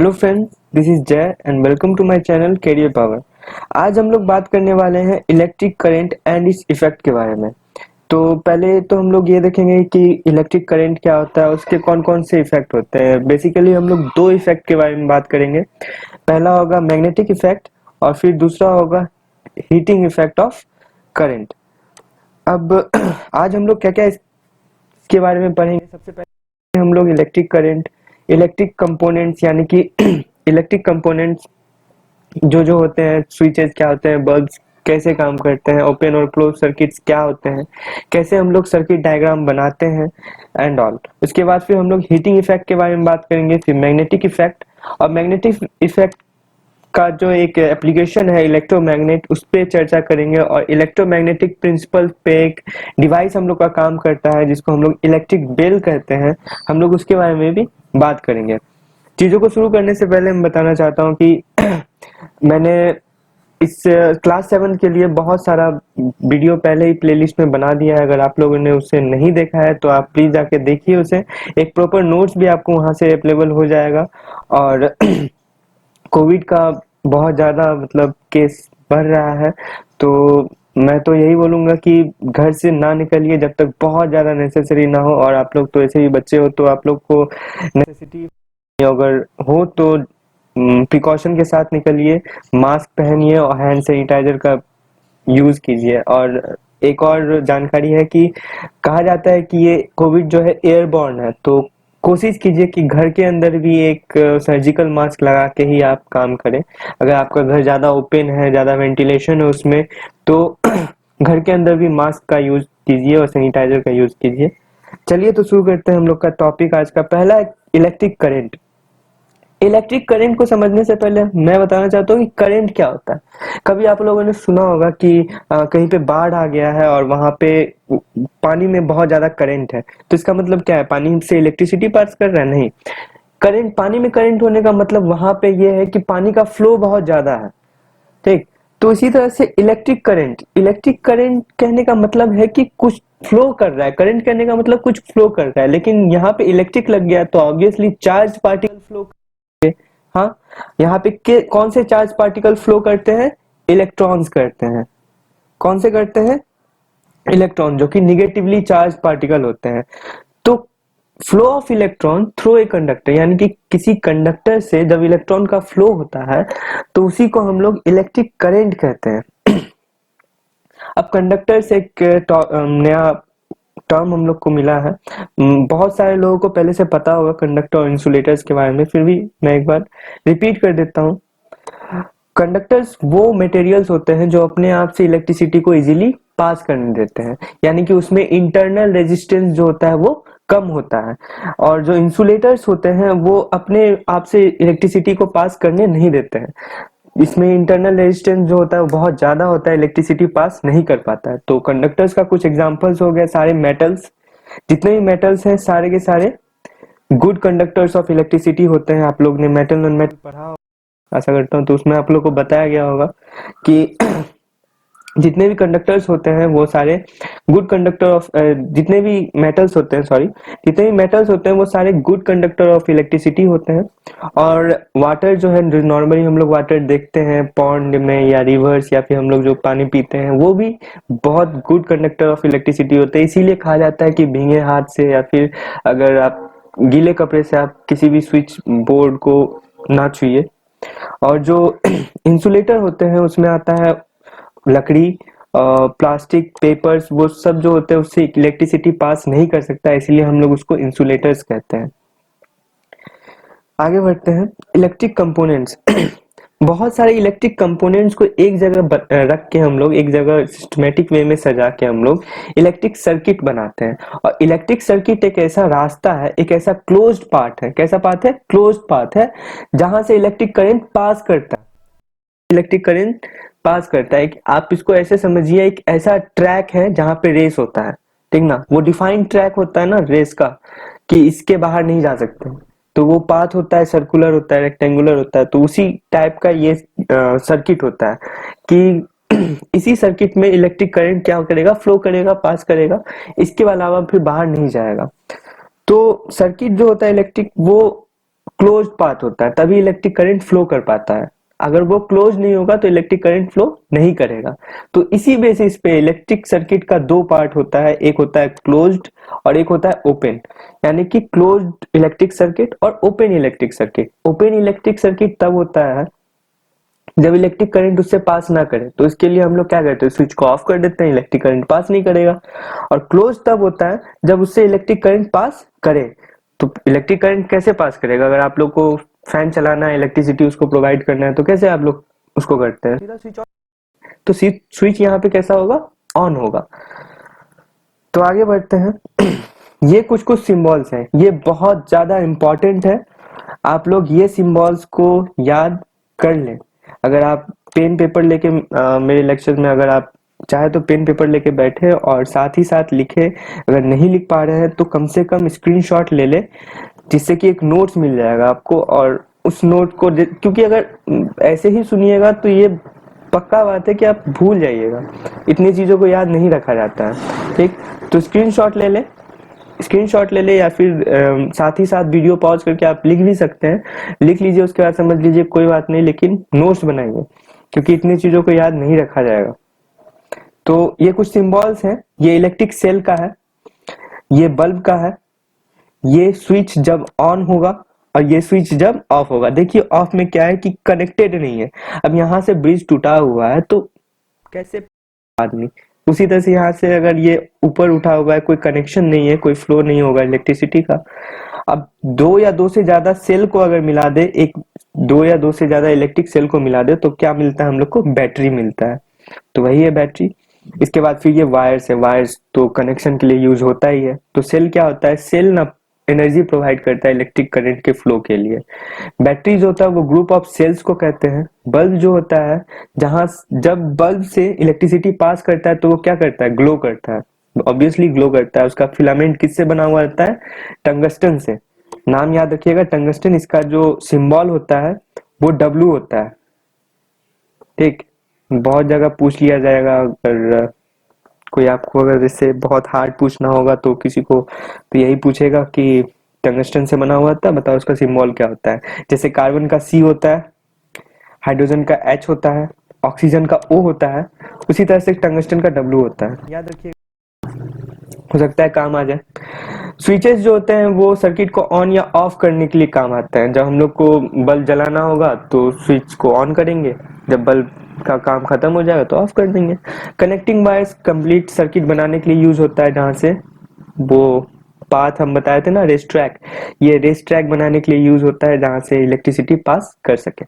Hello friends, this is Jay and welcome to my channel career power. आज हम लोग बात करने वाले हैं इलेक्ट्रिक करंट एंड इस इफेक्ट के बारे में। तो पहले तो हम लोग ये देखेंगे कि इलेक्ट्रिक करंट क्या होता है, उसके कौन कौन से इफेक्ट होते हैं। बेसिकली हम लोग दो इफेक्ट के बारे में बात करेंगे। पहला होगा मैग्नेटिक इफेक्ट और फिर दूसरा होगा हीटिंग इफेक्ट ऑफ करंट। अब आज हम लोग क्या क्या इसके बारे में पढ़ेंगे। सबसे पहले हम लोग इलेक्ट्रिक करंट, इलेक्ट्रिक कंपोनेंट्स यानी कि इलेक्ट्रिक कंपोनेंट्स जो जो होते हैं, स्विचेस क्या होते हैं, बल्ब्स कैसे काम करते हैं, ओपन और क्लोज सर्किट्स क्या होते हैं, कैसे हम लोग सर्किट डायग्राम बनाते हैं एंड ऑल। उसके बाद फिर हम लोग हीटिंग इफेक्ट के बारे में बात करेंगे, फिर मैग्नेटिक इफेक्ट। और मैग्नेटिक इफेक्ट का जो एक एप्लीकेशन है इलेक्ट्रोमैग्नेट, उस पर चर्चा करेंगे। और इलेक्ट्रोमैग्नेटिक प्रिंसिपल पे एक डिवाइस हम लोग का काम करता है जिसको हम लोग इलेक्ट्रिक बेल कहते हैं, हम लोग उसके बारे में भी बात करेंगे। चीजों को शुरू करने से पहले मैं बताना चाहता हूँ कि मैंने इस क्लास 7 के लिए बहुत सारा वीडियो पहले ही प्लेलिस्ट में बना दिया है। अगर आप लोगों ने उसे नहीं देखा है तो आप प्लीज जाके देखिए उसे। एक प्रॉपर नोट्स भी आपको वहां से अवेलेबल हो जाएगा। और कोविड का बहुत ज्यादा मतलब केस बढ़ रहा है, तो मैं तो यही बोलूंगा कि घर से ना निकलिए जब तक बहुत ज्यादा नेसेसरी ना हो। और आप लोग तो ऐसे ही बच्चे हो, तो आप लोग को नेसेसिटी अगर हो तो प्रिकॉशन के साथ निकलिए, मास्क पहनिए और हैंड सैनिटाइजर का यूज कीजिए। और एक और जानकारी है कि कहा जाता है कि ये कोविड जो है एयरबॉर्न है, तो कोशिश कीजिए कि घर के अंदर भी एक सर्जिकल मास्क लगा के ही आप काम करें। अगर आपका घर ज्यादा ओपन है, ज्यादा वेंटिलेशन है उसमें, तो घर के अंदर भी मास्क का यूज कीजिए और सैनिटाइजर का यूज कीजिए। चलिए तो शुरू करते हैं हम लोग का टॉपिक। आज का पहला इलेक्ट्रिक करंट। इलेक्ट्रिक करंट को समझने से पहले मैं बताना चाहता हूँ कि करंट क्या होता है। कभी आप लोगों ने सुना होगा कि कहीं पे बाढ़ आ गया है और वहां पे पानी में बहुत ज्यादा करंट है, तो इसका मतलब क्या है? पानी से इलेक्ट्रिसिटी पास कर रहा है? नहीं। करंट, पानी में करंट होने का मतलब वहां पे ये है कि पानी का फ्लो बहुत ज्यादा है। ठीक। तो इसी तरह से इलेक्ट्रिक करंट, इलेक्ट्रिक करंट कहने का मतलब है कि कुछ फ्लो कर रहा है। करंट कहने का मतलब कुछ फ्लो कर रहा है, लेकिन यहाँ पे इलेक्ट्रिक लग गया तो ऑब्वियसली चार्ज पार्टिकल फ्लो। हाँ, यहाँ पे कौन से चार्ज पार्टिकल फ्लो करते हैं? इलेक्ट्रॉन्स करते हैं। कौन से करते हैं? इलेक्ट्रॉन, जो कि निगेटिवली चार्ज पार्टिकल होते हैं। तो flow of electron through a conductor, यानी कि किसी कंडक्टर से जब इलेक्ट्रॉन का फ्लो होता है तो उसी को हम लोग इलेक्ट्रिक करंट कहते हैं। अब कंडक्टर से एक नया टर्म हम लोग को मिला है। बहुत सारे लोगों को पहले से पता होगा कंडक्टर और इंसुलेटर्स के बारे में, फिर भी मैं एक बार रिपीट कर देता हूँ। कंडक्टर्स वो मटेरियल्स होते हैं जो अपने आप से इलेक्ट्रिसिटी को इजीली पास करने देते हैं, यानी कि उसमें इंटरनल रेजिस्टेंस जो होता है वो कम होता है। और जो इंसुलेटर्स होते हैं वो अपने आप से इलेक्ट्रिसिटी को पास करने नहीं देते हैं। इसमें इंटरनल रेजिस्टेंस जो होता है वो बहुत ज्यादा होता है, इलेक्ट्रिसिटी पास नहीं कर पाता है। तो कंडक्टर्स का कुछ एग्जांपल्स हो गए सारे मेटल्स। जितने भी मेटल्स हैं सारे के सारे गुड कंडक्टर्स ऑफ इलेक्ट्रिसिटी होते हैं। आप लोग ने मेटल नॉन मेटल पढ़ा होगा, आशा करता हूँ। तो उसमें आप लोग को बताया गया होगा कि जितने भी कंडक्टर्स होते हैं वो सारे गुड कंडक्टर ऑफ, जितने भी मेटल्स होते हैं, सॉरी, जितने भी मेटल्स होते हैं वो सारे गुड कंडक्टर ऑफ इलेक्ट्रिसिटी होते हैं। और वाटर जो है, जो नॉर्मली हम लोग वाटर देखते हैं पॉन्ड में या रिवर्स, या फिर हम लोग जो पानी पीते हैं, वो भी बहुत गुड कंडक्टर ऑफ इलेक्ट्रिसिटी होते हैं। इसीलिए कहा जाता है कि भीगे हाथ से या फिर अगर आप गीले कपड़े से आप किसी भी स्विच बोर्ड को ना छुइए। और जो इंसुलेटर होते हैं उसमें आता है लकड़ी, प्लास्टिक, पेपर्स, वो सब जो होते हैं उससे इलेक्ट्रिसिटी पास नहीं कर सकता, इसीलिए हम लोग उसको इंसुलेटर्स कहते हैं। आगे बढ़ते हैं। Electric components. बहुत सारे इलेक्ट्रिक कंपोनेंट्स को एक जगह रख के हम लोग एक जगह सिस्टमेटिक वे में सजा के हम लोग इलेक्ट्रिक सर्किट बनाते हैं। और इलेक्ट्रिक सर्किट एक ऐसा रास्ता है, एक ऐसा क्लोज्ड पार्ट है। कैसा पाथ है? क्लोज्ड पाथ है, जहां से इलेक्ट्रिक करंट पास करता है। इलेक्ट्रिक करंट पास करता है। आप इसको ऐसे समझिए, एक ऐसा ट्रैक है जहां पे रेस होता है, ठीक ना? वो डिफाइंड ट्रैक होता है ना रेस का, कि इसके बाहर नहीं जा सकते। तो वो पाथ होता है, सर्कुलर होता है, रेक्टेंगुलर होता है। तो उसी टाइप का ये सर्किट होता है कि इसी सर्किट में इलेक्ट्रिक करंट क्या करेगा? फ्लो करेगा, पास करेगा, इसके अलावा फिर बाहर नहीं जाएगा। तो सर्किट जो होता है इलेक्ट्रिक, वो क्लोज पाथ होता है, तभी इलेक्ट्रिक करंट फ्लो कर पाता है। अगर वो क्लोज नहीं होगा तो इलेक्ट्रिक करंट फ्लो नहीं करेगा। तो इसी बेसिस पे इलेक्ट्रिक सर्किट का दो पार्ट होता है, एक होता है क्लोज्ड और एक होता है ओपन। यानी कि क्लोज्ड इलेक्ट्रिक सर्किट और open electric circuit. Open electric circuit तब होता है जब इलेक्ट्रिक करंट उससे पास ना करे, तो इसके लिए हम लोग क्या करते हैं, स्विच को ऑफ कर देते हैं, इलेक्ट्रिक करंट पास नहीं करेगा। और क्लोज तब होता है जब उससे इलेक्ट्रिक करंट पास करे। तो इलेक्ट्रिक करंट कैसे पास करेगा? अगर आप लोग को फैन चलाना है, इलेक्ट्रिसिटी उसको प्रोवाइड करना है, तो कैसे आप लोग उसको करते हैं? सीधा स्विच ऑन। तो स्विच यहाँ पे कैसा होगा? ऑन होगा। तो आगे बढ़ते हैं। ये कुछ कुछ सिंबल्स हैं, ये बहुत ज्यादा इंपॉर्टेंट है। आप लोग ये सिंबल्स को याद कर लें। अगर आप पेन पेपर लेके मेरे लेक्चर में अगर आप चाहे तो पेन पेपर लेके बैठे और साथ ही साथ लिखे। अगर नहीं लिख पा रहे हैं तो कम से कम स्क्रीनशॉट ले ले, जिससे कि एक नोट्स मिल जाएगा आपको। और उस नोट को क्योंकि अगर ऐसे ही सुनिएगा तो ये पक्का बात है कि आप भूल जाइएगा, इतनी चीजों को याद नहीं रखा जाता है। ठीक, तो स्क्रीनशॉट ले ले या फिर साथ ही साथ वीडियो पॉज करके आप लिख भी सकते हैं। लिख लीजिए, उसके बाद समझ लीजिए, कोई बात नहीं, लेकिन नोट्स बनाइए क्योंकि इतनी चीजों को याद नहीं रखा जाएगा। तो ये कुछ सिंबल्स हैं। ये इलेक्ट्रिक सेल का है, ये बल्ब का है, ये स्विच जब ऑन होगा और ये स्विच जब ऑफ होगा। देखिए ऑफ में क्या है कि कनेक्टेड नहीं है। अब यहाँ से ब्रिज टूटा हुआ है तो कैसे आदमी, उसी तरह से यहाँ से अगर ये ऊपर उठा हुआ है, कोई कनेक्शन नहीं है, कोई फ्लो नहीं होगा इलेक्ट्रिसिटी का। अब दो या दो से ज्यादा सेल को अगर मिला दे, एक दो या दो से ज्यादा इलेक्ट्रिक सेल को मिला दे, तो क्या मिलता है हम लोग को? बैटरी मिलता है। तो वही है बैटरी। इसके बाद फिर ये वायर्स है, वायर्स तो कनेक्शन के लिए यूज होता ही है। तो सेल क्या होता है? सेल ना एनर्जी प्रोवाइड करता है इलेक्ट्रिक करंट के फ्लो के लिए। बैटरी जो होता है वो ग्रुप ऑफ सेल्स को कहते हैं। बल्ब जो होता है, जहां जब बल्ब से इलेक्ट्रिसिटी पास करता है तो वो क्या करता है? ग्लो करता है। ऑब्वियसली ग्लो करता है। उसका फिलामेंट किससे बना हुआ रहता है? टंगस्टन से। नाम याद रखिएगा, टंगस्टन। इसका जो सिंबल होता है वो डब्ल्यू होता है। ठीक, बहुत जगह पूछ लिया जाएगा। अगर कोई आपको अगर इससे बहुत हार्ड पूछना होगा तो किसी को तो यही पूछेगा कि टंगस्टन से बना हुआ था, बताओ उसका सिंबल क्या होता है। जैसे कार्बन का सी होता है, हाइड्रोजन का एच होता है, ऑक्सीजन का ओ होता है, उसी तरह से टंगस्टन का डब्ल्यू होता है। याद रखिए, हो सकता है काम आ जाए। स्विचेस जो होते हैं वो सर्किट को ऑन या ऑफ करने के लिए काम आते हैं। जब हम लोग को बल्ब जलाना होगा तो स्विच को ऑन करेंगे, जब बल्ब का काम खत्म हो जाएगा तो ऑफ कर देंगे। कनेक्टिंग वायर्स कंप्लीट सर्किट बनाने के लिए यूज होता है, जहां से वो पाथ हम बताए थे ना, रेस ट्रैक, ये रेस ट्रैक बनाने के लिए यूज होता है जहां से इलेक्ट्रिसिटी पास कर सके।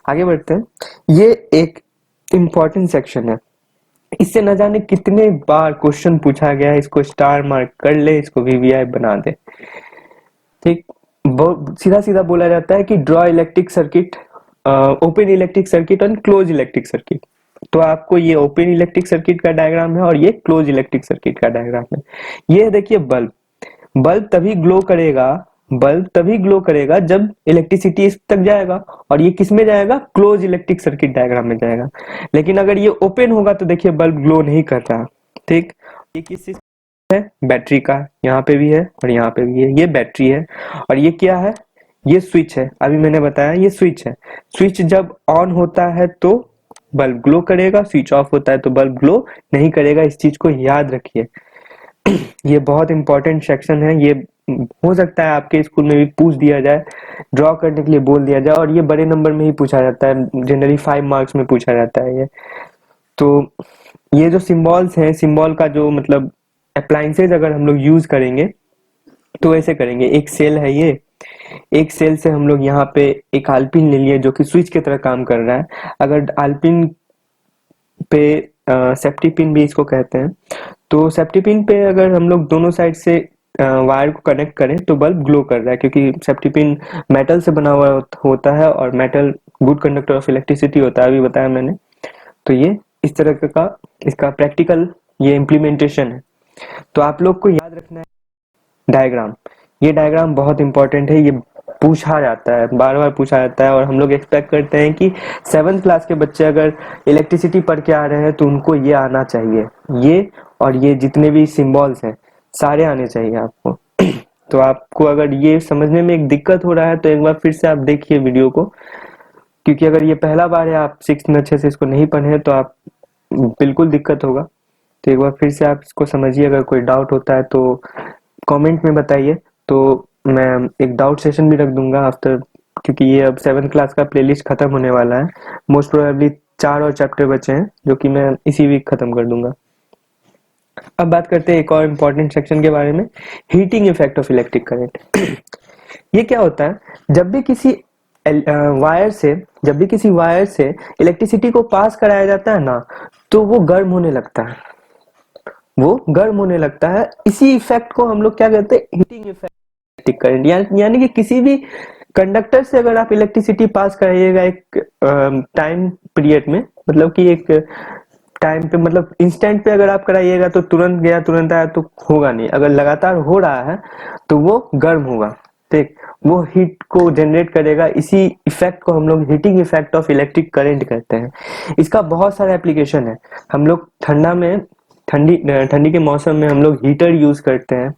आगे बढ़ते हैं। ये एक इंपॉर्टेंट सेक्शन है, इससे न जाने कितने बार क्वेश्चन पूछा गया है। इसको स्टार मार्क कर ले, इसको वीवीआई बना दे। ठीक, सीधा सीधा बोला जाता है कि draw electric circuit, open electric circuit और क्लोज इलेक्ट्रिक सर्किट। तो आपको ये ओपन इलेक्ट्रिक सर्किट का डायग्राम है और ये क्लोज इलेक्ट्रिक सर्किट का डायग्राम है। ये देखिए बल्ब, बल्ब तभी ग्लो करेगा, बल्ब तभी ग्लो करेगा जब इलेक्ट्रिसिटी इस तक जाएगा, और ये किस में जाएगा? क्लोज इलेक्ट्रिक सर्किट डायग्राम में जाएगा। लेकिन अगर ये ओपन होगा तो देखिए बल्ब ग्लो नहीं कर रहा। ठीक, ये किस चीज है? बैटरी का। यहाँ पे भी है और यहाँ पे भी है, ये बैटरी है। और ये क्या है? ये स्विच है। अभी मैंने बताया ये स्विच है। स्विच जब ऑन होता है तो बल्ब ग्लो करेगा, स्विच ऑफ होता है तो बल्ब ग्लो नहीं करेगा। इस चीज को याद रखिए। ये बहुत इंपॉर्टेंट सेक्शन है। ये हो सकता है आपके स्कूल में भी पूछ दिया जाए, ड्रॉ करने के लिए बोल दिया जाए, और ये बड़े नंबर में ही पूछा जाता है, जनरली 5 मार्क्स में पूछा जाता है ये। तो ये जो सिंबल्स हैं, सिंबल का जो मतलब अप्लायंसेज अगर हम लोग यूज करेंगे तो ऐसे करेंगे। एक सेल है ये, एक सेल से हम लोग यहाँ पे एक आलपिन ले लिए जो कि स्विच की तरह काम कर रहा है। अगर आलपिन पे सेफ्टी पिन भी इसको कहते हैं, तो सेफ्टी पिन पे अगर हम लोग दोनों साइड से वायर को कनेक्ट करें तो बल्ब ग्लो कर रहा है, क्योंकि सेफ्टी पिन मेटल से बना हुआ होता है और metal good conductor of electricity होता है, अभी बताया मैंने। तो ये इस तरह का इसका प्रैक्टिकल ये इम्प्लीमेंटेशन है। तो आप लोग को याद रखना है डायग्राम। ये डायग्राम बहुत इंपॉर्टेंट है, ये पूछा जाता है, बार बार पूछा जाता है। और हम लोग एक्सपेक्ट करते हैं कि 7th क्लास के बच्चे अगर इलेक्ट्रिसिटी पढ़ के आ रहे हैं तो उनको ये आना चाहिए, ये और ये जितने भी सिंबल्स हैं सारे आने चाहिए आपको। तो आपको अगर ये समझने में एक दिक्कत हो रहा है तो एक बार फिर से आप देखिए वीडियो को, क्योंकि अगर ये पहला बार है आप 6 में अच्छे से इसको नहीं पढ़े हैं तो आप बिल्कुल दिक्कत होगा। तो एक बार फिर से आप इसको समझिए, अगर कोई डाउट होता है तो कमेंट में बताइए, तो मैं एक डाउट सेशन भी रख दूंगा आफ्टर, क्योंकि ये अब 7th क्लास का प्लेलिस्ट खत्म होने वाला है। मोस्ट प्रोबेबली 4 और चैप्टर बचे हैं जो कि मैं इसी वीक खत्म कर दूंगा। अब बात करते हैं एक और इम्पोर्टेंट सेक्शन के बारे में, heating effect of electric current. ये क्या होता है, जब भी किसी वायर से इलेक्ट्रिसिटी को पास कराया जाता है ना, तो वो गर्म होने लगता है, इसी इफेक्ट को हम लोग क्या कहते हैं, हीटिंग इफेक्ट करंट। यानी कि किसी भी कंडक्टर से अगर आप इलेक्ट्रिसिटी पास कराइएगा एक टाइम पीरियड में, मतलब कि एक टाइम पे, मतलब इंस्टेंट पे अगर आप कराइएगा तो तुरंत गया तुरंत आया तो होगा नहीं। अगर लगातार हो रहा है तो वो गर्म होगा, ठीक, वो हीट को जनरेट करेगा। इसी इफेक्ट को हम लोग heating effect of electric current कहते हैं। इसका बहुत सारा एप्लीकेशन है। हम लोग ठंडी के मौसम में हम लोग हीटर यूज करते हैं,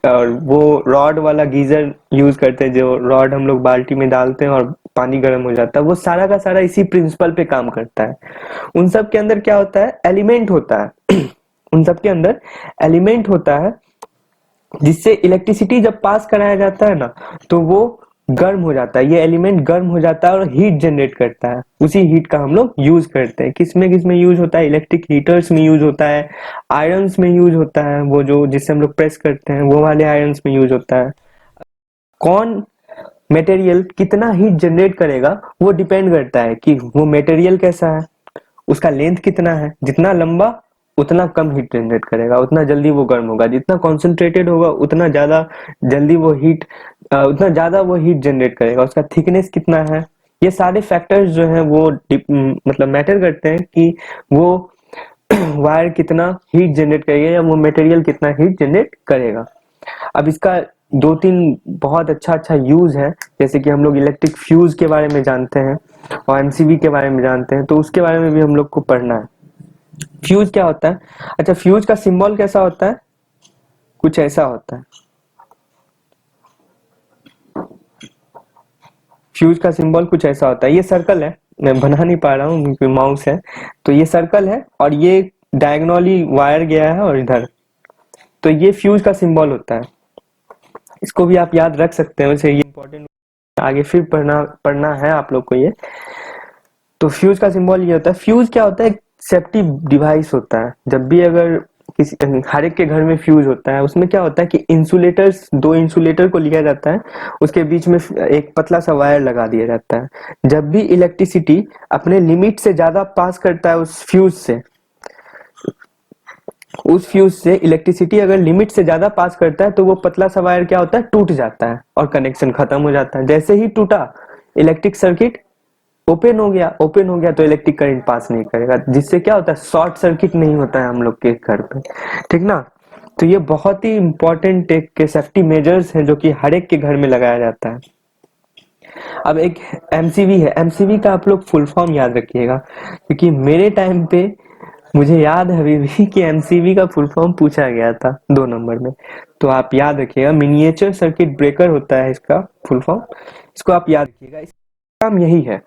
और वो रॉड वाला गीजर यूज करते हैं, जो रॉड हम लोग बाल्टी में डालते हैं और पानी गर्म हो जाता है। वो सारा का सारा इसी प्रिंसिपल पे काम करता है। उन सब के अंदर क्या होता है, एलिमेंट होता है उन सब के अंदर एलिमेंट होता है, जिससे इलेक्ट्रिसिटी जब पास कराया जाता है ना तो वो गर्म हो जाता है। ये एलिमेंट गर्म हो जाता है और हीट जनरेट करता है। उसी हीट का हम लोग यूज करते हैं। किसमें यूज होता है, इलेक्ट्रिक हीटर्स में यूज होता है, आयरन्स में यूज होता है, वो जो जिससे हम लोग प्रेस करते हैं वो वाले आयरन्स में यूज होता है। कौन मटेरियल कितना हीट जनरेट करेगा वो डिपेंड करता है कि वो मटेरियल कैसा है, उसका लेंथ कितना है। जितना लंबा उतना कम हीट जनरेट करेगा, उतना जल्दी वो गर्म होगा। जितना कॉन्सेंट्रेटेड होगा उतना ज्यादा जल्दी वो हीट उतना ज्यादा वो हीट जनरेट करेगा। उसका थिकनेस कितना है, ये सारे फैक्टर्स जो हैं वो मतलब मैटर करते हैं कि वो वायर कितना हीट जनरेट करेगा या वो मटेरियल कितना हीट जनरेट करेगा। अब इसका 2-3 बहुत अच्छा यूज है, जैसे कि हम लोग इलेक्ट्रिक फ्यूज के बारे में जानते हैं और एमसीबी के बारे में जानते हैं, तो उसके बारे में भी हम लोग को पढ़ना है। फ्यूज क्या होता है, अच्छा फ्यूज का सिंबल कैसा होता है, कुछ ऐसा होता है। फ्यूज का सिंबल कुछ ऐसा होता है, ये सर्कल है, मैं बना नहीं पा रहा हूँ क्योंकि माउस है, तो ये सर्कल है और ये डायगोनली वायर गया है और इधर, तो ये फ्यूज का सिंबल होता है। इसको भी आप याद रख सकते हैं, वैसे ये इंपॉर्टेंट आगे फिर पढ़ना है आप लोग को ये। तो फ्यूज का सिंबल ये होता है। फ्यूज क्या होता है, एक सेफ्टी डिवाइस होता है। जब भी अगर किसी हर एक के घर में फ्यूज होता है, उसमें क्या होता है कि इंसुलेटर्स, 2 इंसुलेटर को लिया जाता है, उसके बीच में एक पतला सा वायर लगा दिया जाता है। जब भी इलेक्ट्रिसिटी अपने लिमिट से ज्यादा पास करता है उस फ्यूज से इलेक्ट्रिसिटी अगर लिमिट से ज्यादा पास करता है तो वो पतला सा वायर क्या होता है, टूट जाता है और कनेक्शन खत्म हो जाता है। जैसे ही टूटा, इलेक्ट्रिक सर्किट ओपन हो गया तो इलेक्ट्रिक करंट पास नहीं करेगा, जिससे क्या होता है, शॉर्ट सर्किट नहीं होता है हम लोग के घर पे, ठीक ना। तो ये बहुत ही इंपॉर्टेंट एक के सेफ्टी मेजर्स हैं जो कि हर एक के घर में लगाया जाता है। अब एक एमसीवी है, एमसीवी का आप लोग फुल फॉर्म याद रखिएगा, क्योंकि मेरे टाइम पे मुझे याद है अभी भी कि एमसीवी का फुल फॉर्म पूछा गया था 2 नंबर में। तो आप याद रखिएगा, मिनिएचर सर्किट ब्रेकर होता है इसका फुल फॉर्म, इसको आप याद रखिएगा, इसका काम यही है।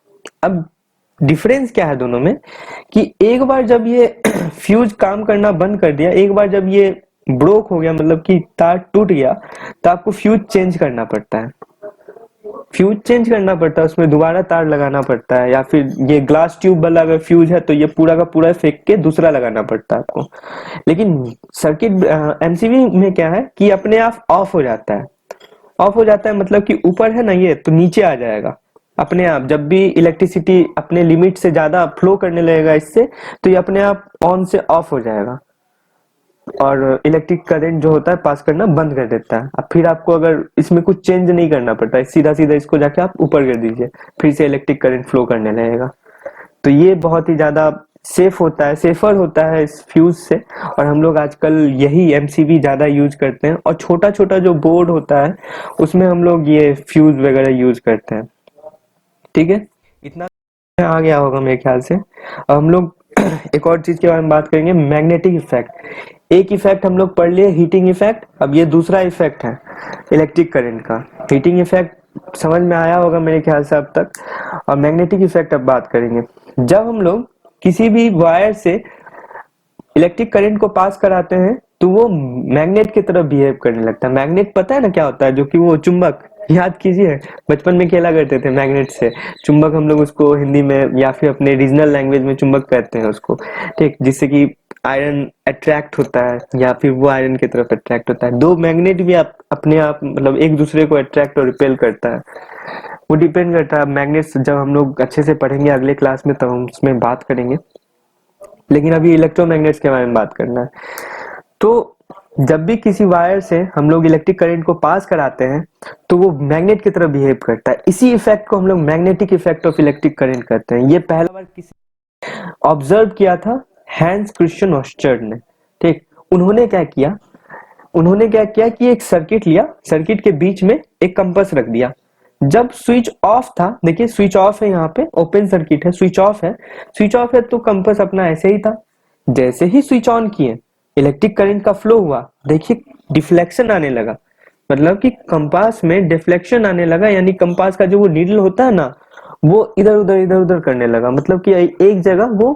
अब डिफरेंस क्या है दोनों में, कि एक बार जब ये फ्यूज काम करना बंद कर दिया, एक बार जब ये ब्रोक हो गया, मतलब कि तार टूट गया, तो आपको फ्यूज चेंज करना पड़ता है। उसमें दोबारा तार लगाना पड़ता है, या फिर ये ग्लास ट्यूब वाला अगर फ्यूज है तो ये पूरा का पूरा फेंक के दूसरा लगाना पड़ता है आपको। लेकिन सर्किट एमसीबी में क्या है कि अपने आप ऑफ हो जाता है। मतलब कि ऊपर है ना ये, तो नीचे आ जाएगा अपने आप। जब भी इलेक्ट्रिसिटी अपने लिमिट से ज्यादा फ्लो करने लगेगा इससे, तो ये अपने आप ऑन से ऑफ हो जाएगा और इलेक्ट्रिक करंट जो होता है पास करना बंद कर देता है। अब फिर आपको अगर इसमें कुछ चेंज नहीं करना पड़ता है, सीधा सीधा इसको जाके आप ऊपर कर दीजिए, फिर से इलेक्ट्रिक करंट फ्लो करने लगेगा। तो ये बहुत ही ज्यादा सेफर होता है इस फ्यूज से, और हम लोग आजकल यही एमसीबी ज्यादा यूज करते हैं। और छोटा छोटा जो बोर्ड होता है उसमें हम लोग ये फ्यूज वगैरह यूज करते हैं, ठीक है। इतना आ गया होगा मेरे ख्याल से। अब हम लोग एक और चीज के बारे में बात करेंगे, मैग्नेटिक इफेक्ट। एक इफेक्ट हम लोग पढ़ लिए हीटिंग इफेक्ट, अब ये दूसरा इफेक्ट है इलेक्ट्रिक करंट का। हीटिंग इफेक्ट समझ में आया होगा मेरे ख्याल से अब तक, और मैग्नेटिक इफेक्ट अब बात करेंगे। जब हम लोग किसी भी वायर से इलेक्ट्रिक करंट को पास कराते हैं तो वो मैग्नेट की तरह बिहेव करने लगता है। मैग्नेट पता है ना क्या होता है, जो कि वो चुंबक, याद कीजिए बचपन में खेला करते थे मैग्नेट से। चुंबक हम लोग उसको हिंदी में या फिर अपने रीजनल लैंग्वेज में चुंबक कहते हैं उसको, ठीक, जिससे कि आयरन अट्रैक्ट होता है या फिर वो आयरन की तरफ अट्रैक्ट होता है। दो मैग्नेट भी अपने आप मतलब एक दूसरे को अट्रैक्ट और रिपेल करता है, वो डिपेंड करता है। मैग्नेट्स जब हम लोग अच्छे से पढ़ेंगे अगले क्लास में तब हम उसमें बात करेंगे, लेकिन अभी इलेक्ट्रोमैग्नेट्स के बारे में बात करना है। तो जब भी किसी वायर से हम लोग इलेक्ट्रिक करंट को पास कराते हैं तो वो मैग्नेट की तरह बिहेव करता है। इसी इफेक्ट को हम लोग magnetic effect of electric current कहते हैं। ये पहला बार किसी ऑब्जर्व किया था, हैंस क्रिश्चियन ऑस्चर्ड ने, ठीक। उन्होंने क्या किया कि एक सर्किट लिया, सर्किट के बीच में एक कंपास रख दिया। जब स्विच ऑफ था, देखिए स्विच ऑफ है, यहाँ पे ओपन सर्किट है, स्विच ऑफ है, स्विच ऑफ है तो कंपास अपना ऐसे ही था। जैसे ही स्विच ऑन किए इलेक्ट्रिक करंट का फ्लो हुआ, देखिए डिफ्लेक्शन आने लगा, मतलब कि कंपास में डिफ्लेक्शन आने लगा, यानी कंपास का जो वो नीडल होता है ना, वो इधर उधर करने लगा, मतलब कि एक जगह वो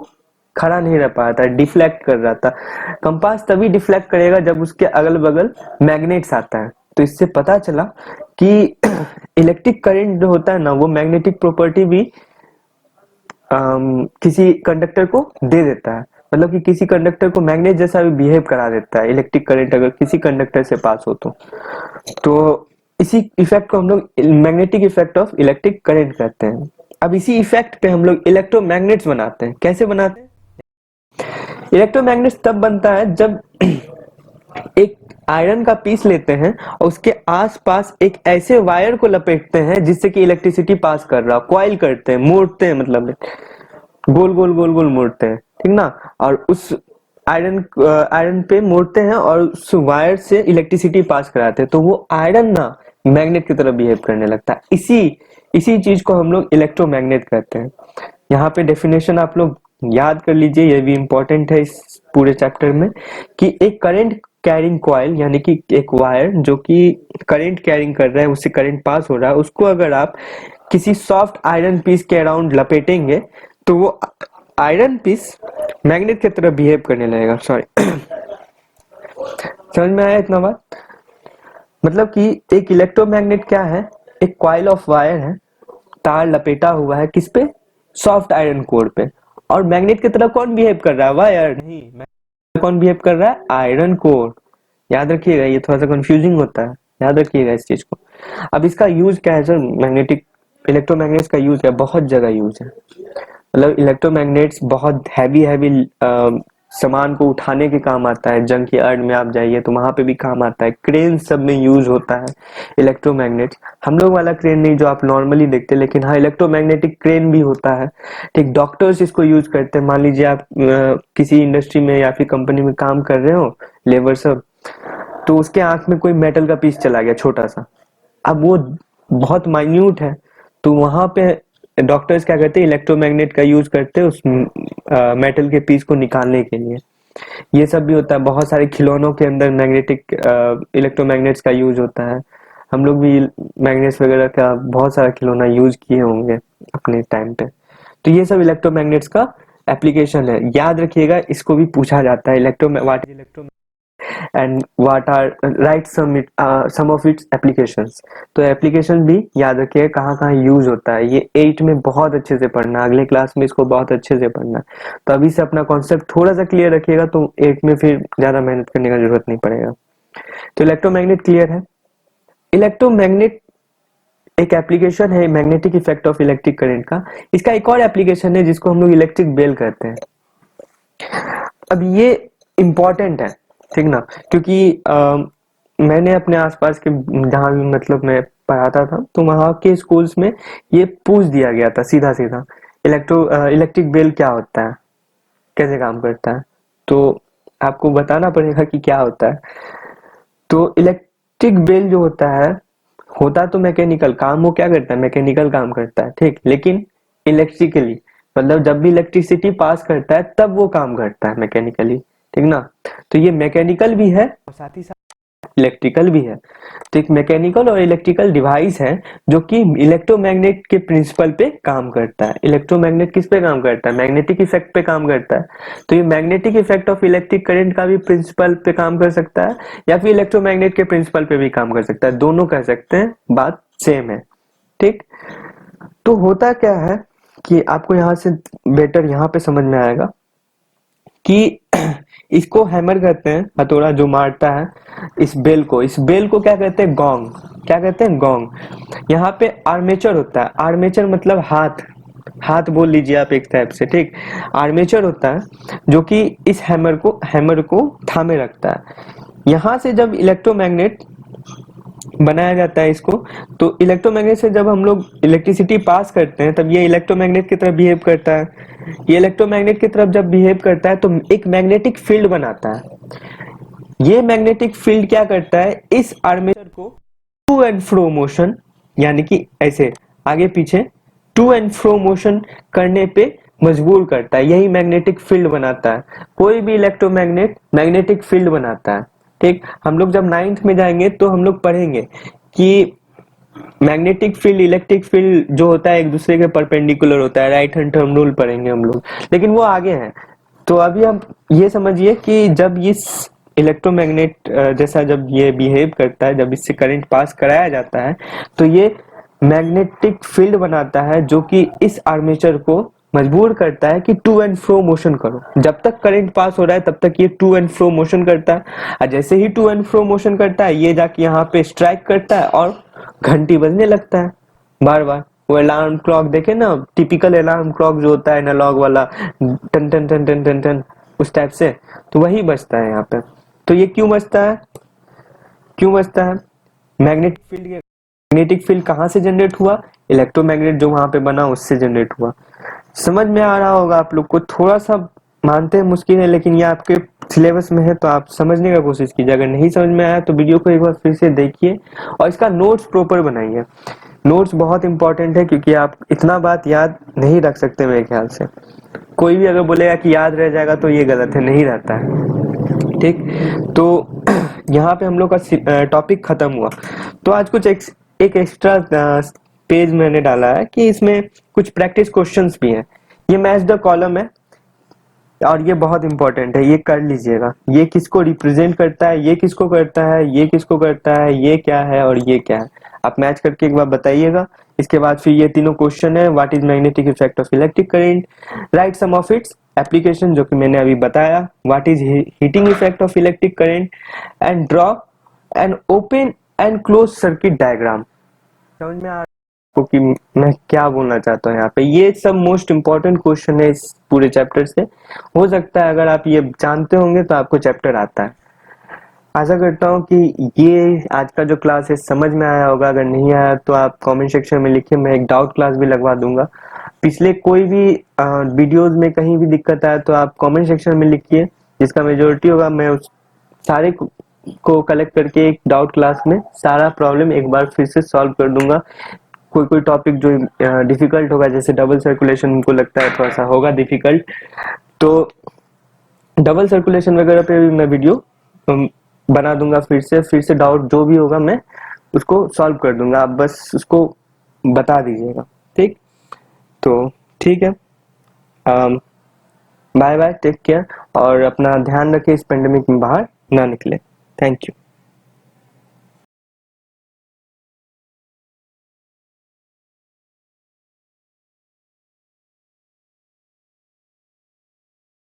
खड़ा नहीं रह पाया था, डिफ्लेक्ट कर रहा था। कंपास तभी डिफ्लेक्ट करेगा जब उसके अगल बगल मैग्नेट्स आता है। तो इससे पता चला कि इलेक्ट्रिक करंट जो होता है ना, वो मैग्नेटिक प्रॉपर्टी भी किसी कंडक्टर को दे देता है, मतलब कि किसी कंडक्टर को मैग्नेट जैसा भी बिहेव करा देता है इलेक्ट्रिक करंट अगर किसी कंडक्टर से पास हो तो इसी इफेक्ट को हम लोग magnetic effect of electric current कहते हैं। अब इसी इफेक्ट पे हम लोग इलेक्ट्रोमैग्नेट्स बनाते हैं। कैसे बनाते हैं? इलेक्ट्रोमैग्नेट्स तब बनता है जब एक आयरन का पीस लेते हैं और उसके आसपास एक ऐसे वायर को लपेटते हैं जिससे कि इलेक्ट्रिसिटी पास कर रहा, कॉइल करते हैं, मोड़ते हैं, मतलब गोल गोल मोड़ते हैं, ठीक ना। और उस आयरन पे मोड़ते हैं और उस वायर से इलेक्ट्रिसिटी पास कराते हैं, तो वो आयरन ना मैग्नेट की तरह बिहेव करने लगता है। इसी इसी चीज को हम लोग इलेक्ट्रोमैग्नेट कहते हैं। यहाँ पे डेफिनेशन आप लोग याद कर लीजिए, ये भी इंपॉर्टेंट है इस पूरे चैप्टर में, कि एक करंट कैरिंग कॉइल यानी कि एक वायर जो कि करंट कैरिंग कर रहा है, उससे करंट पास हो रहा है, उसको अगर आप किसी सॉफ्ट आयरन पीस के अराउंड लपेटेंगे तो वो आयरन पीस मैग्नेट की तरह बिहेव करने लगेगा। सॉरी समझ में आया इतना बात? मतलब कि एक इलेक्ट्रोमैग्नेट क्या है, एक कॉइल ऑफ वायर है, तार लपेटा हुआ है किस पे, सॉफ्ट आयरन कोर पे। और मैग्नेट की तरह कौन बिहेव कर रहा है? वायर नहीं, कौन बिहेव कर रहा है? Iron core. याद रखिएगा, ये थोड़ा सा कंफ्यूजिंग होता है, याद रखिएगा इस चीज को। अब इसका यूज क्या है सर? मैग्नेटिक इलेक्ट्रोमैग्नेट्स का यूज है, बहुत जगह यूज है। मतलब इलेक्ट्रोमैग्नेट्स बहुत हैवी हैवी सामान को उठाने के काम आता है। जंक यार्ड में आप जाइए तो वहां पे भी काम आता है, क्रेन सब में यूज होता है इलेक्ट्रोमैग्नेट्स। हम लोग वाला क्रेन नहीं जो आप नॉर्मली देखते, लेकिन हाँ इलेक्ट्रोमैग्नेटिक क्रेन भी होता है, ठीक। डॉक्टर्स इसको यूज करते हैं। मान लीजिए आप किसी इंडस्ट्री में या फिर कंपनी में काम कर रहे हो, लेबर सब, तो उसके आंख में कोई मेटल का पीस चला गया छोटा सा, अब वो बहुत माइन्यूट है, तो वहां पे डॉक्टर्स क्या करते हैं, इलेक्ट्रोमैग्नेट का यूज करते हैं उस मेटल के पीस को निकालने के लिए। ये सब भी होता है, बहुत सारे खिलौनों के अंदर मैग्नेटिक इलेक्ट्रोमैग्नेट्स का यूज होता है। हम लोग भी मैग्नेट्स वगैरह का बहुत सारा खिलौना यूज किए होंगे अपने टाइम पे। तो ये सब इलेक्ट्रोमैग्नेट्स का एप्लीकेशन है, याद रखिएगा, इसको भी पूछा जाता है, electro what is electro and what are write some of its applications. तो एप्लीकेशन भी याद रखिए कहाँ कहाँ यूज होता है। ये 8 में बहुत अच्छे से पढ़ना, अगले क्लास में इसको बहुत अच्छे से पढ़ना। तो अभी से अपना कॉन्सेप्ट थोड़ा सा क्लियर रखिएगा तो 8 में फिर ज्यादा मेहनत करने का जरूरत नहीं पड़ेगा। तो इलेक्ट्रोमैग्नेट क्लियर है। इलेक्ट्रोमैग्नेट एक एप्लीकेशन है magnetic effect of electric current का। इसका एक और एप्लीकेशन है जिसको हम लोग इलेक्ट्रिक बेल कहते हैं। अब ये इम्पोर्टेंट है, ठीक ना, क्योंकि मैंने अपने आसपास के जहां भी मतलब मैं पढ़ाता था तो वहां के स्कूल्स में ये पूछ दिया गया था सीधा सीधा, इलेक्ट्रिक बेल क्या होता है, कैसे काम करता है। तो आपको बताना पड़ेगा कि क्या होता है। तो इलेक्ट्रिक बेल जो होता तो मैकेनिकल काम, वो क्या करता है, मैकेनिकल काम करता है, ठीक, लेकिन इलेक्ट्रिकली मतलब जब भी इलेक्ट्रिसिटी पास करता है तब वो काम करता है मैकेनिकली, ठीक ना। तो ये मैकेनिकल भी है और साथ ही साथ इलेक्ट्रिकल भी है। तो एक मैकेनिकल और इलेक्ट्रिकल डिवाइस है जो कि इलेक्ट्रोमैग्नेट के प्रिंसिपल पे काम करता है। इलेक्ट्रोमैग्नेट किस पे काम करता है? मैग्नेटिक इफेक्ट पे काम करता है। तो ये magnetic effect of electric current का भी प्रिंसिपल पे काम कर सकता है या फिर इलेक्ट्रोमैग्नेट के प्रिंसिपल पे भी काम कर सकता है, दोनों कह सकते हैं, बात सेम है, ठीक। तो होता क्या है कि आपको यहाँ से बेटर यहाँ पे समझ में आएगा कि इसको हैमर कहते हैं, हथौड़ा जो मारता है इस बेल को क्या कहते हैं? गोंग। क्या कहते हैं? गोंग। यहाँ पे आर्मेचर होता है। आर्मेचर मतलब हाथ, हाथ बोल लीजिए आप एक टाइप से, ठीक। आर्मेचर होता है जो कि इस हैमर को थामे रखता है। यहाँ से जब इलेक्ट्रोमैग्नेट बनाया जाता है इसको, तो इलेक्ट्रोमैग्नेट से जब हम लोग इलेक्ट्रिसिटी पास करते हैं तब ये इलेक्ट्रोमैग्नेट की तरफ बिहेव करता है। ये इलेक्ट्रोमैग्नेट की तरफ जब बिहेव करता है तो एक मैग्नेटिक फील्ड बनाता है। ये मैग्नेटिक फील्ड क्या करता है? इस आर्मेचर को टू एंड फ्रो मोशन, यानी कि ऐसे आगे पीछे टू एंड फ्रो मोशन करने पे मजबूर करता है। यही मैग्नेटिक फील्ड बनाता है। कोई भी इलेक्ट्रोमैग्नेट मैग्नेटिक फील्ड बनाता है, ठीक। हम लोग जब 9th में जाएंगे तो हम लोग पढ़ेंगे कि मैग्नेटिक फील्ड इलेक्ट्रिक फील्ड जो होता है एक दूसरे के परपेंडिकुलर होता है, राइट हैंड टर्म रूल पढ़ेंगे हम लोग, लेकिन वो आगे है। तो अभी हम ये समझिए कि जब इस इलेक्ट्रोमैग्नेट जैसा जब ये बिहेव करता है, जब इससे करंट पास कराया जाता है तो ये मैग्नेटिक फील्ड बनाता है जो कि इस आर्मेचर को मजबूर करता है कि टू एंड फ्रो मोशन करो। जब तक करंट पास हो रहा है तब तक ये टू एंड फ्रो मोशन करता है, और जैसे ही टू एंड फ्रो मोशन करता है ये जाके यहाँ पे स्ट्राइक करता है और घंटी बजने लगता है बार बार। वो अलार्म क्लॉक देखे ना, टिपिकल अलार्म क्लॉक जो होता है एनालॉग वाला, टन टन टन टन टन टन उस टाइप से, तो वही बजता है यहाँ पे। तो ये क्यों बजता है? क्यों बजता है? मैग्नेटिक फील्ड कहाँ से जनरेट हुआ? इलेक्ट्रोमैग्नेट जो वहां पे बना उससे जनरेट हुआ। समझ में आ रहा होगा आप लोग को। थोड़ा सा मानते हैं मुश्किल है, लेकिन ये आपके सिलेबस में है तो आप समझने का कोशिश कीजिए। अगर नहीं समझ में आया तो वीडियो को एक बार फिर से देखिए और इसका नोट्स प्रॉपर बनाइए। नोट्स बहुत इंपॉर्टेंट है क्योंकि आप इतना बात याद नहीं रख सकते मेरे ख्याल से। कोई भी अगर बोलेगा कि याद रह जाएगा तो ये गलत है, नहीं रहता है, ठीक। तो यहाँ पे हम लोग का टॉपिक खत्म हुआ। तो आज कुछ एक एक्स्ट्रा पेज मैंने डाला है कि इसमें कुछ प्रैक्टिस क्वेश्चंस भी हैं। ये मैच द कॉलम है और ये बहुत इंपॉर्टेंट है, ये कर लीजिएगा। ये किसको रिप्रेजेंट करता है, ये किसको करता है, ये किसको करता है, ये क्या है और ये क्या है, आप मैच करके एक बार बताइएगा। इसके बाद फिर ये तीनों क्वेश्चन है। What is magnetic effect of electric current, write some of its application जो कि मैंने अभी बताया, what is heating effect of electric current, and draw an open and close circuit diagram. समझ में आ कि मैं क्या बोलना चाहता हूँ यहाँ पे? ये सब मोस्ट इम्पोर्टेंट क्वेश्चन है इस पूरे चैप्टर से। हो सकता है अगर आप ये जानते होंगे तो आपको चैप्टर आता है। आशा करता हूँ कि ये आज का जो क्लास है समझ में आया होगा। अगर नहीं आया तो आप कमेंट सेक्शन में लिखिए, मैं एक डाउट क्लास भी लगवा दूंगा। पिछले कोई भी वीडियोस में कहीं भी दिक्कत आए तो आप कमेंट सेक्शन में लिखिए, जिसका मेजोरिटी होगा मैं उस सारे को कलेक्ट करके एक डाउट क्लास में सारा प्रॉब्लम एक बार फिर से सॉल्व कर दूंगा। कोई कोई टॉपिक जो डिफिकल्ट होगा, जैसे डबल सर्कुलेशन उनको लगता है थोड़ा सा होगा डिफिकल्ट, तो डबल सर्कुलेशन वगैरह पे भी मैं वीडियो बना दूंगा। फिर से डाउट जो भी होगा मैं उसको सॉल्व कर दूंगा, आप बस उसको बता दीजिएगा, ठीक। तो ठीक है, बाय बाय, टेक केयर और अपना ध्यान रखें, इस पेंडेमिक में बाहर ना निकले। Thank you.